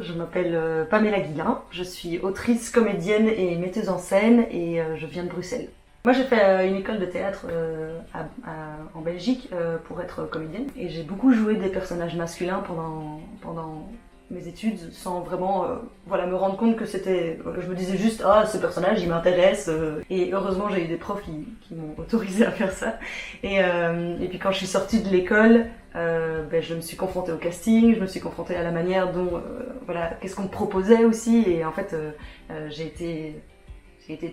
Je m'appelle Pamela Guillain, je suis autrice, comédienne et metteuse en scène et je viens de Bruxelles. Moi j'ai fait une école de théâtre en Belgique pour être comédienne et j'ai beaucoup joué des personnages masculins pendant mes études sans vraiment me rendre compte que c'était... Je me disais juste « Ah, ce personnage il m'intéresse » et heureusement j'ai eu des profs qui m'ont autorisé à faire ça. Et puis quand je suis sortie de l'école, je me suis confrontée au casting, je me suis confrontée à la manière dont... qu'est-ce qu'on me proposait aussi et en fait j'ai été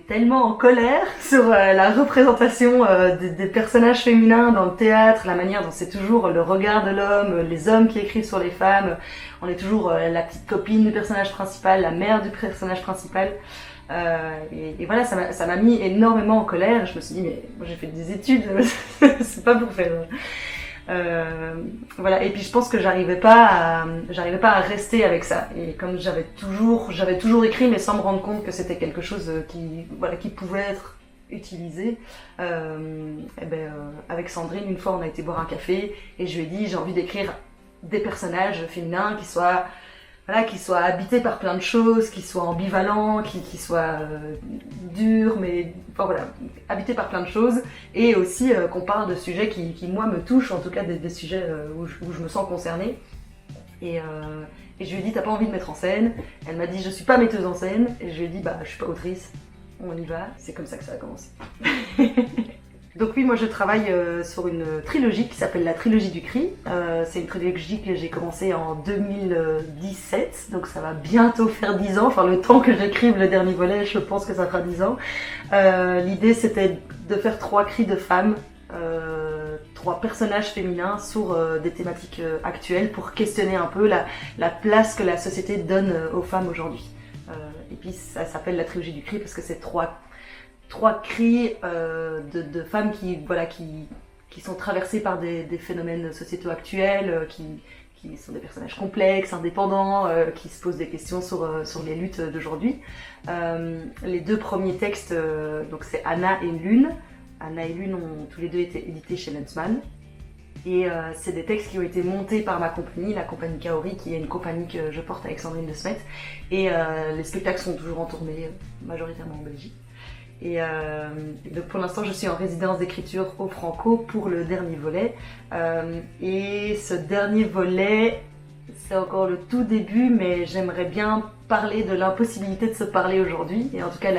tellement en colère sur la représentation des personnages féminins dans le théâtre, la manière dont c'est toujours le regard de l'homme, les hommes qui écrivent sur les femmes, on est toujours la petite copine du personnage principal, la mère du personnage principal. Et voilà, ça m'a mis énormément en colère. Je me suis dit, mais moi j'ai fait des études, c'est pas pour faire... et puis je pense que j'arrivais pas à rester avec ça et comme j'avais toujours écrit mais sans me rendre compte que c'était quelque chose qui pouvait être utilisé, avec Sandrine une fois on a été boire un café et je lui ai dit j'ai envie d'écrire des personnages féminins qui soient habités par plein de choses, qui soient ambivalents, qui soient durs, mais habités par plein de choses, et aussi qu'on parle de sujets qui moi me touchent, en tout cas des sujets où je me sens concernée. Et je lui ai dit t'as pas envie de mettre en scène? Elle m'a dit je suis pas metteuse en scène, et je lui ai dit je suis pas autrice, on y va, c'est comme ça que ça a commencé. Donc oui, moi je travaille sur une trilogie qui s'appelle la trilogie du cri. C'est une trilogie que j'ai commencée en 2017, donc ça va bientôt faire 10 ans. Enfin, le temps que j'écrive le dernier volet, je pense que ça fera 10 ans. L'idée c'était de faire 3 cris de femmes, 3 personnages féminins sur des thématiques actuelles pour questionner un peu la place que la société donne aux femmes aujourd'hui. Et puis ça s'appelle la trilogie du cri parce que c'est 3 cris de femmes qui sont traversées par des phénomènes sociétaux actuels, qui sont des personnages complexes, indépendants, qui se posent des questions sur les luttes d'aujourd'hui. Les 2 premiers textes, donc c'est Anna et Lune. Anna et Lune ont tous les 2 été édités chez Lensman. Et c'est des textes qui ont été montés par ma compagnie, la compagnie Kaori, qui est une compagnie que je porte avec Sandrine de Smet. Et les spectacles sont toujours en tournée, majoritairement en Belgique. Et donc pour l'instant je suis en résidence d'écriture au Franco pour le dernier volet. Et ce dernier volet, c'est encore le tout début, mais j'aimerais bien parler de l'impossibilité de se parler aujourd'hui. Et en tout cas,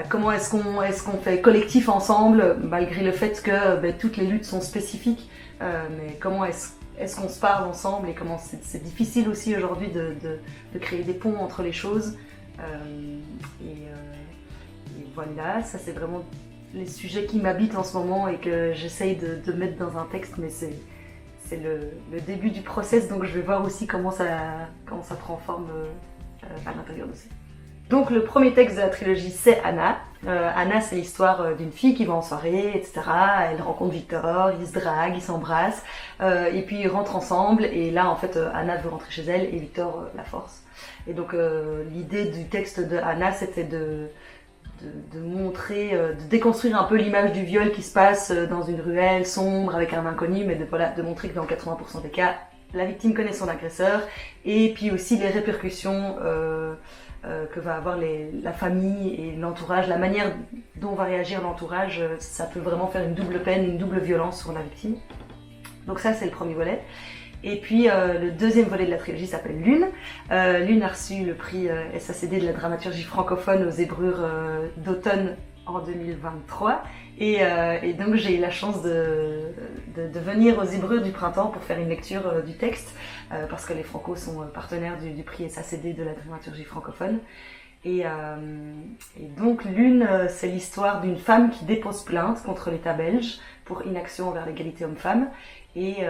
comment est-ce qu'on fait collectif ensemble, malgré le fait que toutes les luttes sont spécifiques. Mais comment est-ce qu'on se parle ensemble et comment c'est difficile aussi aujourd'hui de créer des ponts entre les choses. Et voilà, ça c'est vraiment les sujets qui m'habitent en ce moment et que j'essaye de mettre dans un texte, mais c'est le début du process, donc je vais voir aussi comment ça prend forme à l'intérieur de ça. Donc le premier texte de la trilogie c'est Anna. Anna c'est l'histoire d'une fille qui va en soirée, etc. Elle rencontre Victor, ils se draguent, ils s'embrassent, et puis ils rentrent ensemble et là en fait Anna veut rentrer chez elle et Victor la force. Et donc l'idée du texte de Anna c'était de montrer, de déconstruire un peu l'image du viol qui se passe dans une ruelle sombre avec un inconnu, mais de montrer que dans 80% des cas, la victime connaît son agresseur, et puis aussi les répercussions que va avoir la famille et l'entourage, la manière dont va réagir l'entourage, ça peut vraiment faire une double peine, une double violence sur la victime. Donc ça c'est le premier volet. Et puis le deuxième volet de la trilogie s'appelle Lune. Lune a reçu le prix SACD de la dramaturgie francophone aux Zébrures d'automne en 2023. Et donc j'ai eu la chance de venir aux Zébrures du printemps pour faire une lecture du texte, parce que les Francos sont partenaires du prix SACD de la dramaturgie francophone. Et donc Lune, c'est l'histoire d'une femme qui dépose plainte contre l'État belge pour inaction envers l'égalité homme-femme. Et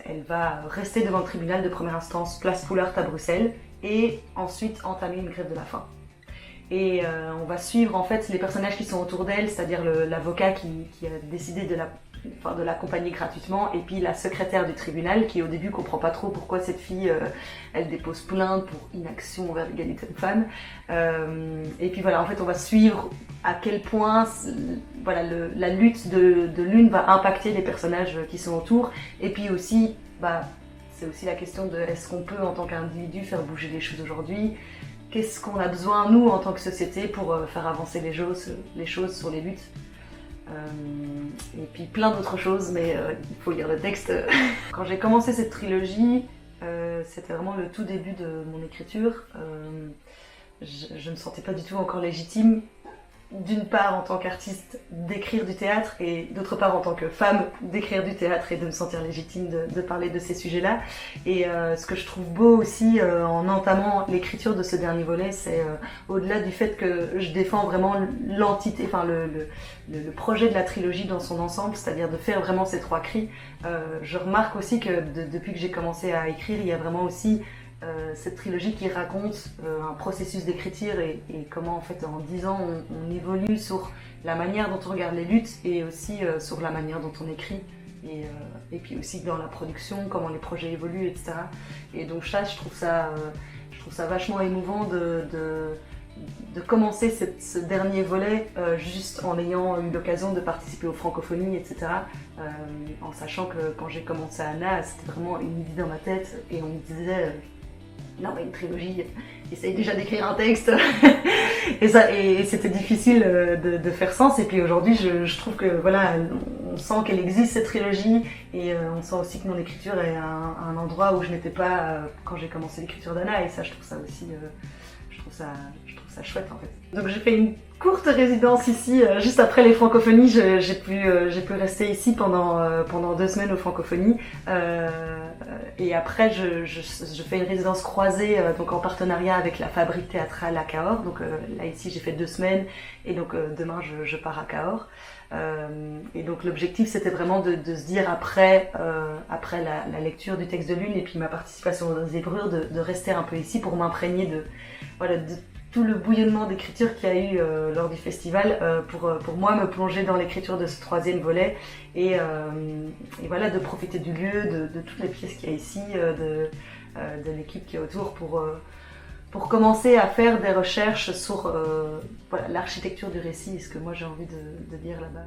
elle va rester devant le tribunal de première instance Place Poulaert à Bruxelles et ensuite entamer une grève de la faim. Et on va suivre en fait les personnages qui sont autour d'elle, c'est-à-dire l'avocat qui a décidé de l'accompagner gratuitement, et puis la secrétaire du tribunal qui au début comprend pas trop pourquoi cette fille elle dépose plainte pour inaction envers l'égalité homme-femme. Et puis voilà, en fait on va suivre à quel point la lutte de Lune va impacter les personnages qui sont autour, et puis aussi c'est aussi la question de est-ce qu'on peut en tant qu'individu faire bouger les choses aujourd'hui? Qu'est-ce qu'on a besoin, nous, en tant que société, pour faire avancer les choses sur les luttes? Et puis plein d'autres choses, mais il faut lire le texte. Quand j'ai commencé cette trilogie, c'était vraiment le tout début de mon écriture. Je ne me sentais pas du tout encore légitime, d'une part en tant qu'artiste d'écrire du théâtre et d'autre part en tant que femme d'écrire du théâtre et de me sentir légitime de parler de ces sujets-là. Et ce que je trouve beau aussi en entamant l'écriture de ce dernier volet, c'est au-delà du fait que je défends vraiment l'entité, enfin le projet de la trilogie dans son ensemble, c'est-à-dire de faire vraiment ces 3 cris. Je remarque aussi que depuis que j'ai commencé à écrire, il y a vraiment aussi cette trilogie qui raconte un processus d'écriture et comment en fait en 10 ans on évolue sur la manière dont on regarde les luttes et aussi sur la manière dont on écrit et puis aussi dans la production, comment les projets évoluent, etc. Et donc ça, je trouve ça vachement émouvant de commencer ce dernier volet juste en ayant eu l'occasion de participer aux francophonies, etc. En sachant que quand j'ai commencé à Anna, c'était vraiment une idée dans ma tête et on me disait non mais une trilogie, essaye déjà d'écrire un texte et c'était difficile de faire sens. Et puis aujourd'hui je trouve que voilà, on sent qu'elle existe cette trilogie et on sent aussi que mon écriture est un endroit où je n'étais pas quand j'ai commencé l'écriture d'Anna, et ça je trouve ça aussi je trouve ça chouette en fait. Donc j'ai fait une courte résidence ici, juste après les francophonies, j'ai pu rester ici pendant 2 semaines aux francophonies. Et après je fais une résidence croisée donc en partenariat avec la Fabrique théâtrale à Cahors. Donc là ici j'ai fait 2 semaines et donc demain je pars à Cahors. Et donc l'objectif c'était vraiment de se dire après la lecture du texte de Lune et puis ma participation aux zébrures de rester un peu ici pour m'imprégner de tout le bouillonnement d'écriture qu'il y a eu lors du festival pour moi me plonger dans l'écriture de ce 3e volet et voilà, de profiter du lieu, de toutes les pièces qu'il y a ici, de l'équipe qui est autour pour commencer à faire des recherches sur voilà, l'architecture du récit et ce que moi j'ai envie de dire là-bas.